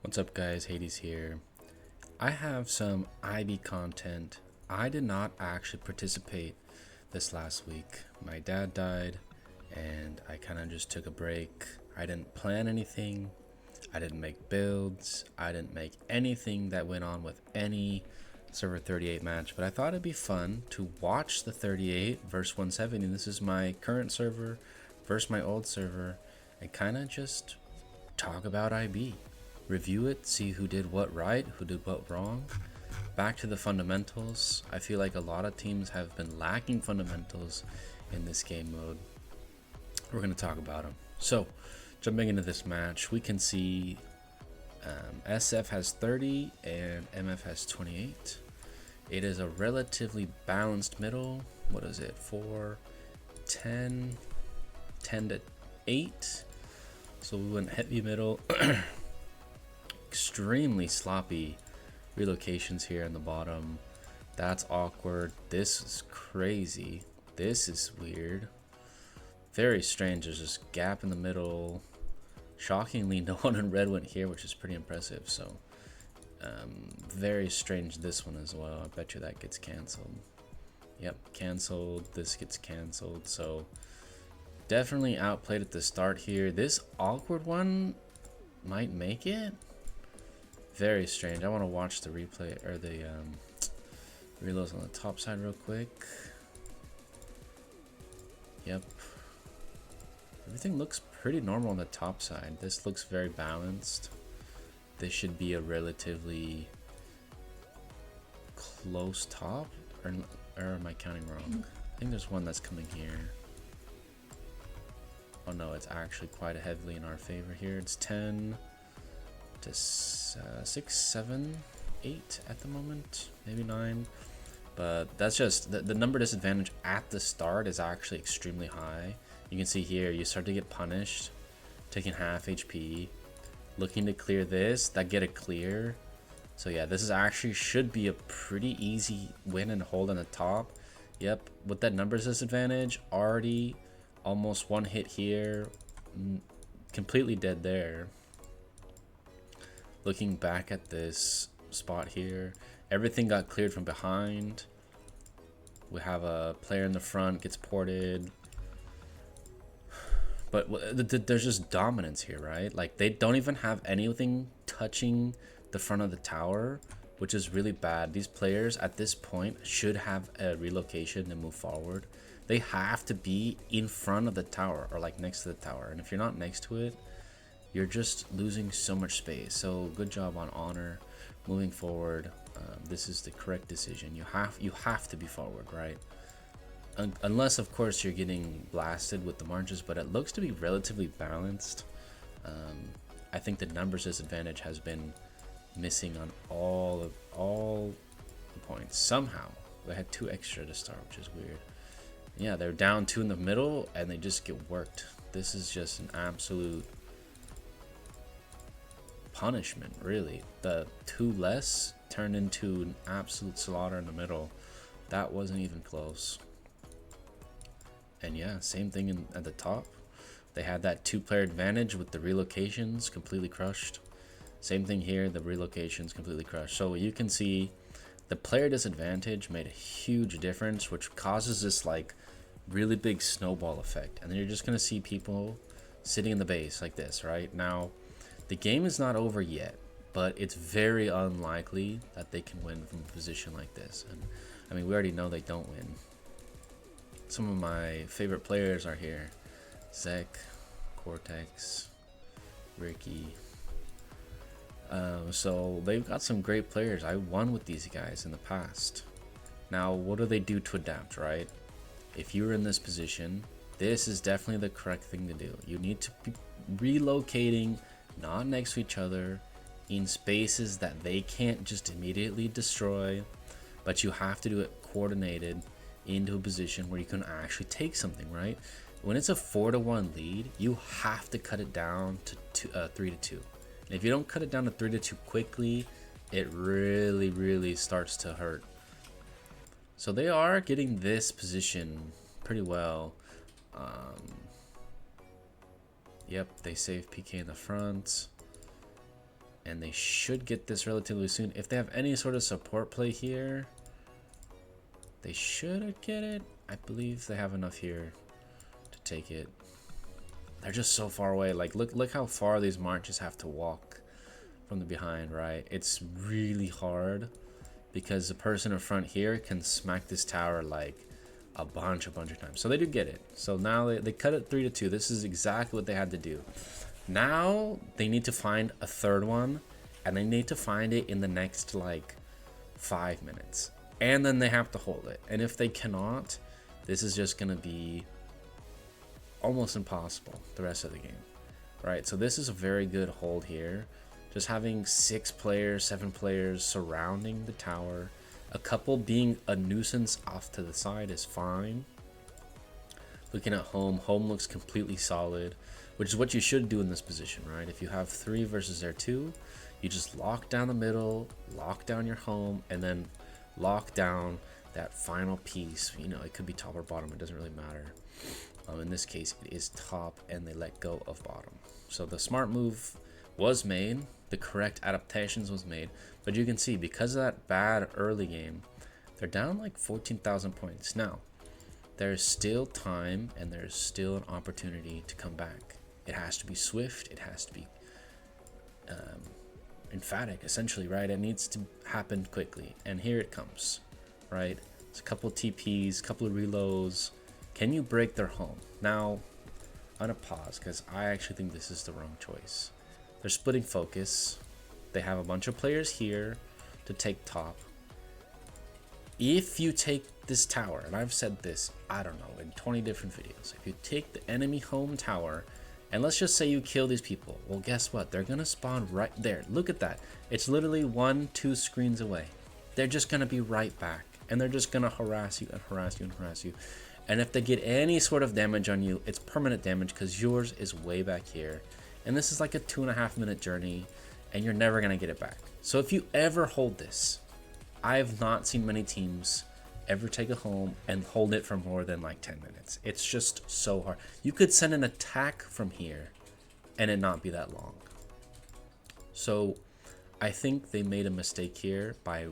What's up guys, Hades here. I have some IB content. I did not actually participate this last week. My dad died and I kind of just took a break. I didn't plan anything. I didn't make builds. I didn't make anything that went on with any server 38 match, but I thought it'd be fun to watch the 38 versus 170. This is my current server versus my old server and kind of just talk about IB. Review it, see who did what right, who did what wrong. Back to the fundamentals. I feel like a lot of teams have been lacking fundamentals in this game mode. We're going to talk about them. So, jumping into this match, we can see SF has 30 and MF has 28. It is a relatively balanced middle. What is it? 4, 10, 10 to 8. So we went heavy middle. Extremely sloppy relocations here in the bottom. That's awkward. This is crazy. This is weird. Very strange. There's this gap in the middle. Shockingly, no one in red went here, which is pretty impressive. So, very strange this one as well. I bet you that gets canceled. Yep, canceled. This gets canceled. So, definitely outplayed at the start here. This awkward one might make it. Very strange. I want to watch the replay or the reloads on the top side real quick. Yep. Everything looks pretty normal on the top side. This looks very balanced. This should be a relatively close top. Or am I counting wrong? I think there's one that's coming here. Oh no, it's actually quite heavily in our favor here. It's 10 to 6, 7, 8 at the moment, maybe 9. But that's just the number disadvantage at the start is actually extremely high. You can see here you start to get punished, taking half HP, looking to clear this, that get a clear. So yeah, this is actually should be a pretty easy win and hold on the top. Yep, with that numbers disadvantage, already almost one hit here, completely dead there. Looking back at this spot here, everything got cleared from behind. We have a player in the front, gets ported. But there's just dominance here, right? Like, they don't even have anything touching the front of the tower, which is really bad. These players at this point should have a relocation to move forward. They have to be in front of the tower or like next to the tower. And if you're not next to it, you're just losing so much space. So good job on Honor moving forward. This is the correct decision. You have to be forward, right? Unless of course you're getting blasted with the marches, but it looks to be relatively balanced. I think the numbers disadvantage has been missing on all the points. Somehow they had 2 extra to start, which is weird. Yeah, they're down 2 in the middle and they just get worked. This is just an absolute punishment, really. The 2 less turned into an absolute slaughter in the middle. That wasn't even close. And yeah, same thing at the top. They had that 2-player advantage with the relocations completely crushed. Same thing here, the relocations completely crushed. So you can see the player disadvantage made a huge difference, which causes this like really big snowball effect. And then you're just gonna see people sitting in the base like this, right? Now, the game is not over yet, but it's very unlikely that they can win from a position like this. And I mean, we already know they don't win. Some of my favorite players are here. Zek, Cortex, Ricky. So they've got some great players. I won with these guys in the past. Now, what do they do to adapt, right? If you're in this position, this is definitely the correct thing to do. You need to be relocating not next to each other in spaces that they can't just immediately destroy, but you have to do it coordinated into a position where you can actually take something, right? When it's a 4-1 lead, you have to cut it down to 3-2. And if you don't cut it down to 3-2 quickly, it really starts to hurt. So they are getting this position pretty well. Yep, they save PK in the front. and they should get this relatively soon. If they have any sort of support play here, they should get it. I believe they have enough here to take it. They're just so far away. Like, look how far these marches have to walk from the behind, right? It's really hard because the person in front here can smack this tower like a bunch of times. So they do get it. So now they cut it 3-2. This is exactly what they had to do. Now they need to find a third one, and they need to find it in the next like 5 minutes. And then they have to hold it. And if they cannot, this is just gonna be almost impossible the rest of the game, right? So this is a very good hold here. Just having 6 players, 7 players surrounding the tower, a couple being a nuisance off to the side is fine. Looking at home looks completely solid, which is what you should do in this position, right? If you have 3 versus their 2, you just lock down the middle, lock down your home, and then lock down that final piece. You know, it could be top or bottom, it doesn't really matter. In this case, it is top, and they let go of bottom. So the smart move was made, the correct adaptations was made, but you can see because of that bad early game, they're down like 14,000 points. Now, there's still time, and there's still an opportunity to come back. It has to be swift, it has to be emphatic, essentially, right? It needs to happen quickly, and here it comes, right? It's a couple TPs, couple of reloads. Can you break their home? Now, I'm gonna pause because I actually think this is the wrong choice. They're splitting focus. They have a bunch of players here to take top. If you take this tower, and I've said this, I don't know, in 20 different videos, if you take the enemy home tower, and let's just say you kill these people, well, guess what? They're gonna spawn right there. Look at that. It's literally 1-2 screens away. They're just gonna be right back, and they're just gonna harass you and harass you and harass you. And if they get any sort of damage on you, it's permanent damage because yours is way back here. And this is like a 2.5 minute journey, and you're never gonna get it back. So if you ever hold this, I have not seen many teams ever take a home and hold it for more than like 10 minutes. It's just so hard. You could send an attack from here and it not be that long. So I think they made a mistake here by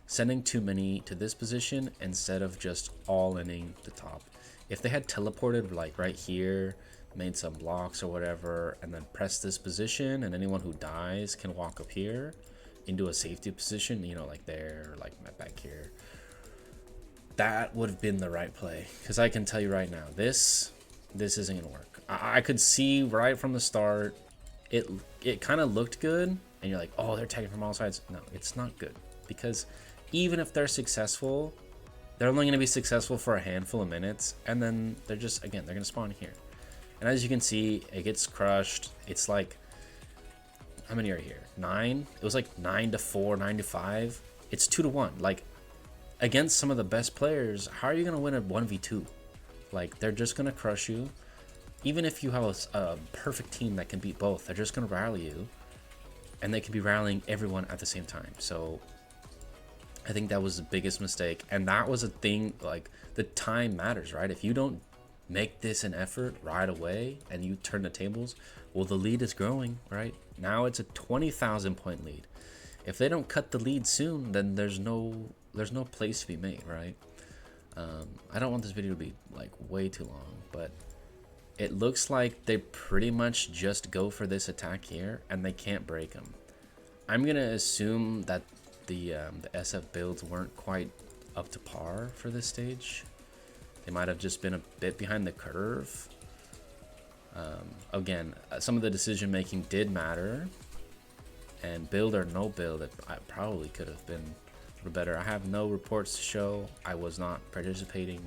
sending too many to this position instead of just all-inning the top. If they had teleported like right here, made some blocks or whatever, and then pressed this position, and anyone who dies can walk up here into a safety position, you know, like there, or like back here, that would have been the right play. Because I can tell you right now, this isn't gonna work. I could see right from the start, it kind of looked good, and you're like, oh, they're tagging from all sides. No, it's not good, because even if they're successful, they're only going to be successful for a handful of minutes, and then they're just, again, they're going to spawn here. And as you can see, it gets crushed. It's like, how many are here? 9? It was like 9-4, 9-5. It's 2-1. Like, against some of the best players, how are you going to win a 1v2? Like, they're just going to crush you. Even if you have a perfect team that can beat both, they're just going to rally you, and they can be rallying everyone at the same time. So I think that was the biggest mistake, and that was a thing. Like, the time matters, right? If you don't make this an effort right away and you turn the tables, well, the lead is growing, right? Now it's a 20,000 point lead. If they don't cut the lead soon, then there's no place to be made, right? I don't want this video to be like way too long, but it looks like they pretty much just go for this attack here, and they can't break them. I'm gonna assume that the SF builds weren't quite up to par for this stage. They might have just been a bit behind the curve. Again, some of the decision making did matter, and build or no build, it probably could have been a little better. I have no reports to show. I was not participating.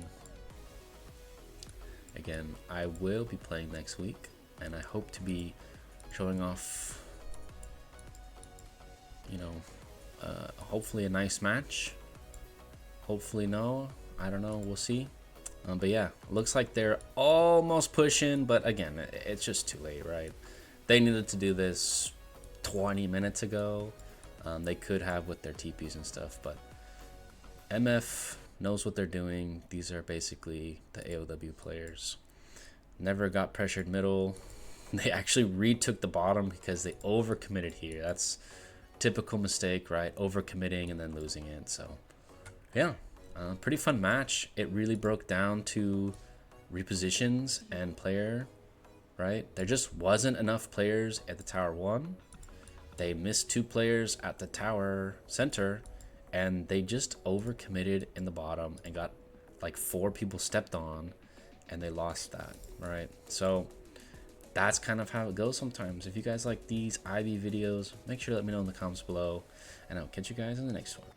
Again, I will be playing next week, and I hope to be showing off, you know, hopefully a nice match. Hopefully no, I don't know, we'll see. But yeah, looks like they're almost pushing, but again, it's just too late, right? They needed to do this 20 minutes ago. They could have with their TPs and stuff, but MF knows what they're doing. These are basically the AOW players. Never got pressured middle. They actually retook the bottom because they overcommitted here. That's typical mistake, right? Overcommitting and then losing it. So yeah, pretty fun match. It really broke down to repositions and player, right? There just wasn't enough players at the tower 1. They missed 2 players at the tower center, and they just overcommitted in the bottom and got like 4 people stepped on, and they lost that, right? So that's kind of how it goes sometimes. If you guys like these IB videos, make sure to let me know in the comments below, and I'll catch you guys in the next one.